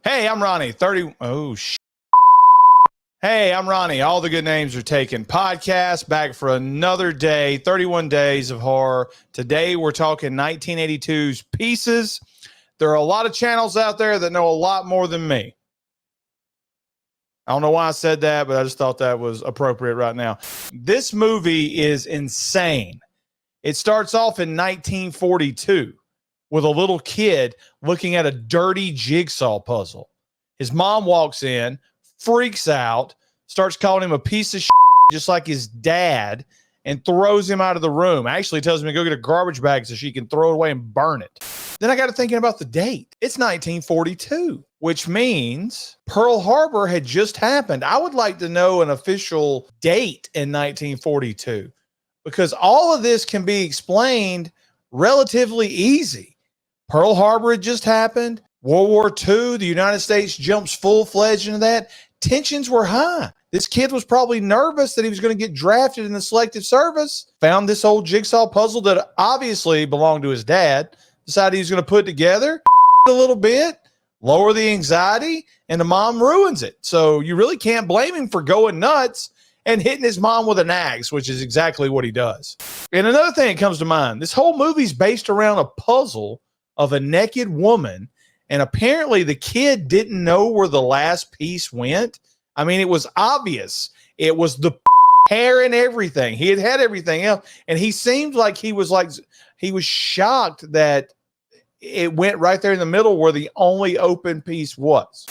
Hey, I'm Ronnie. 30. Oh, Hey, I'm Ronnie. All the good names are taken. Podcast back for another day. 31 days of horror. Today we're talking 1982's Pieces. There are a lot of channels out there that know a lot more than me. I don't know why I said that, but I just thought that was appropriate right now. This movie is insane. It starts off in 1942 with a little kid looking at a dirty jigsaw puzzle. His mom walks in, freaks out, starts calling him a piece of shit, just like his dad, and throws him out of the room. Actually tells him to go get a garbage bag so she can throw it away and burn it. Then I got to thinking about the date. It's 1942, which means Pearl Harbor had just happened. I would like to know an official date in 1942 because all of this can be explained relatively easy. Pearl Harbor had just happened. World War II, the United States jumps full-fledged into that. Tensions were high. This kid was probably nervous that he was going to get drafted in the selective service. Found this old jigsaw puzzle that obviously belonged to his dad. Decided he was going to put it together a little bit, lower the anxiety, and the mom ruins it. So you really can't blame him for going nuts and hitting his mom with an axe, which is exactly what he does. And another thing that comes to mind, this whole movie's based around a puzzle of a naked woman. And apparently the kid didn't know where the last piece went. I mean, it was obvious. It was the hair and everything. He had everything else. And he seemed like he was shocked that it went right there in the middle where the only open piece was.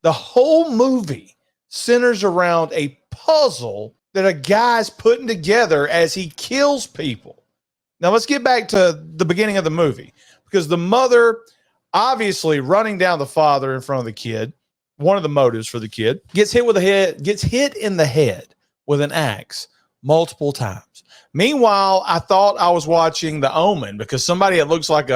The whole movie centers around a puzzle that a guy's putting together as he kills people. Now let's get back to the beginning of the movie, because the mother, obviously running down the father in front of the kid, one of the motives for the kid, gets hit in the head with an axe multiple times. Meanwhile, I thought I was watching The Omen because somebody that looks like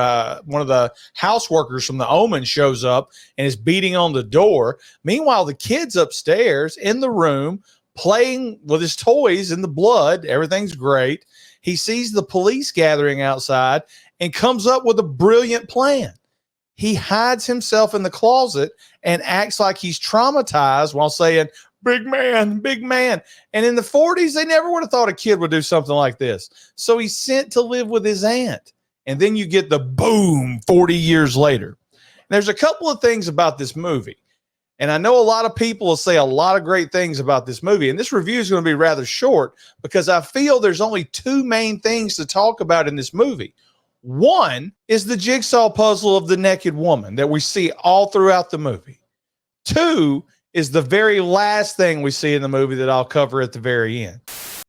one of the house workers from The Omen shows up and is beating on the door. Meanwhile, the kid's upstairs in the room playing with his toys in the blood. Everything's great. He sees the police gathering outside and comes up with a brilliant plan. He hides himself in the closet and acts like he's traumatized while saying, big man, big man. And in the 40s, they never would have thought a kid would do something like this. So he's sent to live with his aunt. And then you get the boom 40 years later. And there's a couple of things about this movie. And I know a lot of people will say a lot of great things about this movie. And this review is going to be rather short because I feel there's only two main things to talk about in this movie. One is the jigsaw puzzle of the naked woman that we see all throughout the movie. Two is the very last thing we see in the movie that I'll cover at the very end.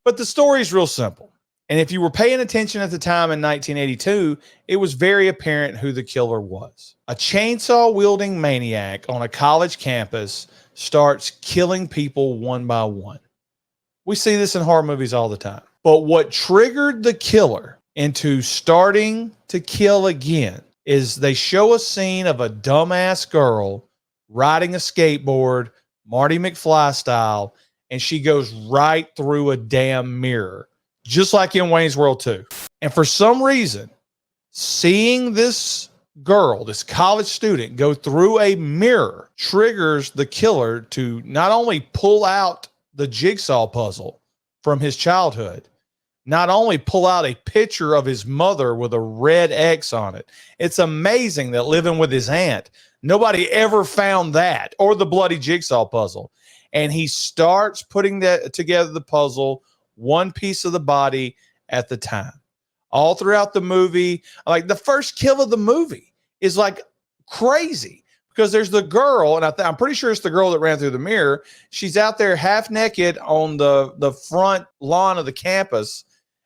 But the story is real simple. And if you were paying attention at the time in 1982, it was very apparent who the killer was. A chainsaw-wielding maniac on a college campus starts killing people one by one. We see this in horror movies all the time. But what triggered the killer into starting to kill again is they show a scene of a dumbass girl riding a skateboard, Marty McFly style, and she goes right through a damn mirror, just like in Wayne's World 2. And for some reason, seeing this girl, this college student, go through a mirror triggers the killer to not only pull out the jigsaw puzzle from his childhood, not only pull out a picture of his mother with a red X on it. It's amazing that living with his aunt, nobody ever found that, or the bloody jigsaw puzzle. And he starts putting that together, the puzzle, one piece of the body at the time. All throughout the movie, like the first kill of the movie is like crazy because there's the girl, and I'm pretty sure it's the girl that ran through the mirror. She's out there half naked on the front lawn of the campus.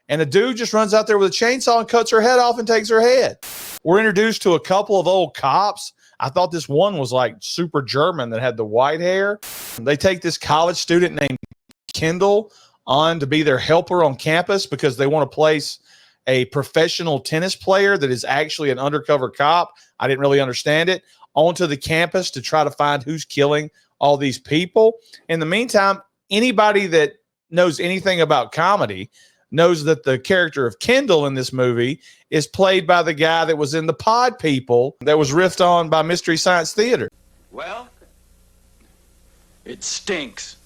And a dude just runs out there with a chainsaw and cuts her head off and takes her head. We're introduced to a couple of old cops. I thought this one was like super German that had the white hair. They take this college student named Kendall on to be their helper on campus because they want to place a professional tennis player that is actually an undercover cop. I didn't really understand it. Onto the campus to try to find who's killing all these people. In the meantime, anybody that knows anything about comedy knows that the character of Kendall in this movie is played by the guy that was in The Pod People that was riffed on by Mystery Science Theater. Well, it stinks.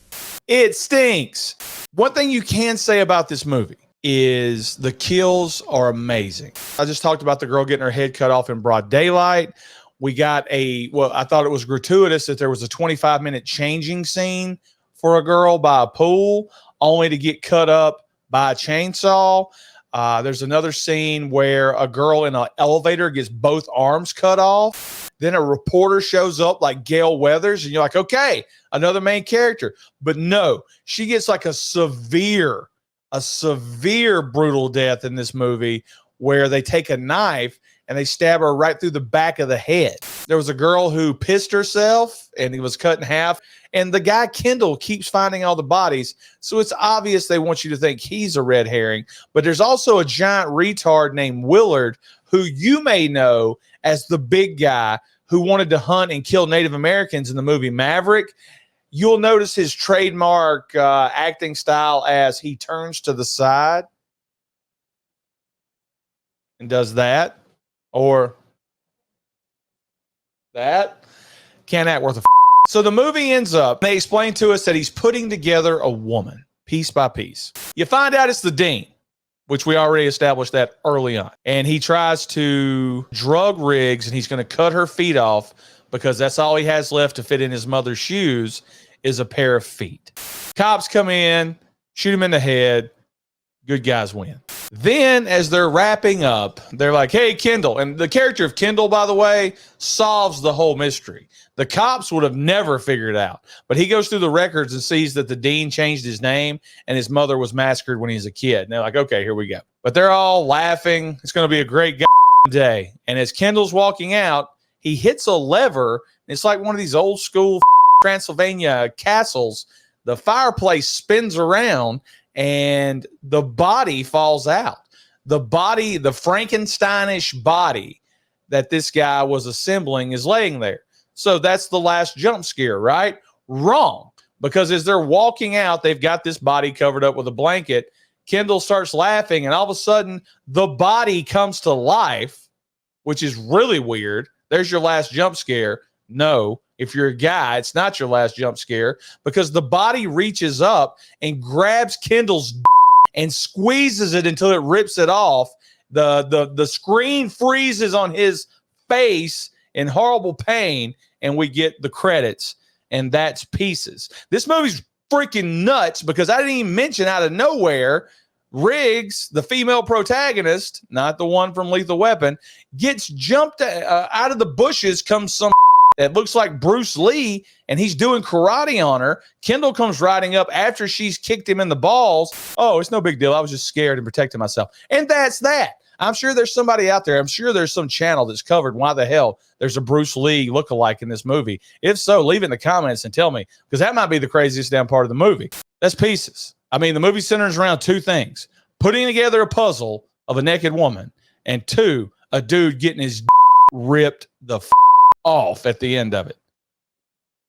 It stinks. One thing you can say about this movie is the kills are amazing. I just talked about the girl getting her head cut off in broad daylight. We got I thought it was gratuitous that there was a 25-minute changing scene for a girl by a pool, only to get cut up by a chainsaw. There's another scene where a girl in an elevator gets both arms cut off. Then a reporter shows up like Gail Weathers, and you're like, okay, another main character. But no, she gets like a severe brutal death in this movie where they take a knife and they stab her right through the back of the head. There was a girl who pissed herself and he was cut in half. And the guy, Kendall, keeps finding all the bodies. So it's obvious they want you to think he's a red herring. But there's also a giant retard named Willard, who you may know as the big guy who wanted to hunt and kill Native Americans in the movie Maverick. You'll notice his trademark acting style as he turns to the side and does that. Or that. Can't act worth a f. So the movie ends up, they explain to us that he's putting together a woman piece by piece. You find out it's the dean, which we already established that early on. And he tries to drug Riggs, and he's going to cut her feet off because that's all he has left to fit in his mother's shoes is a pair of feet. Cops come in, shoot him in the head. Good guys win. Then as they're wrapping up, they're like, hey, Kendall. And the character of Kendall, by the way, solves the whole mystery. The cops would have never figured it out. But he goes through the records and sees that the dean changed his name and his mother was massacred when he was a kid. And they're like, okay, here we go. But they're all laughing. It's going to be a great day. And as Kendall's walking out, he hits a lever. It's like one of these old school Transylvania castles. The fireplace spins around and the body falls out. The body, the Frankensteinish body that this guy was assembling is laying there. So that's the last jump scare, right? Wrong. Because as they're walking out, they've got this body covered up with a blanket. Kendall starts laughing, and all of a sudden, the body comes to life, which is really weird. There's your last jump scare. No, if you're a guy, it's not your last jump scare because the body reaches up and grabs Kendall's and squeezes it until it rips it off. The screen freezes on his face in horrible pain, and we get the credits, and that's Pieces. This movie's freaking nuts because I didn't even mention out of nowhere, Riggs, the female protagonist, not the one from Lethal Weapon, gets jumped out of the bushes, comes some that looks like Bruce Lee, and he's doing karate on her. Kendall comes riding up after she's kicked him in the balls. Oh, it's no big deal. I was just scared and protecting myself. And that's that. I'm sure there's somebody out there. I'm sure there's some channel that's covered why the hell there's a Bruce Lee lookalike in this movie. If so, leave it in the comments and tell me, because that might be the craziest damn part of the movie. That's Pieces. I mean, the movie centers around two things: putting together a puzzle of a naked woman, and two, a dude getting his ripped the off at the end of it.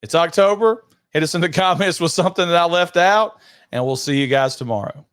It's October. Hit us in the comments with something that I left out, and we'll see you guys tomorrow.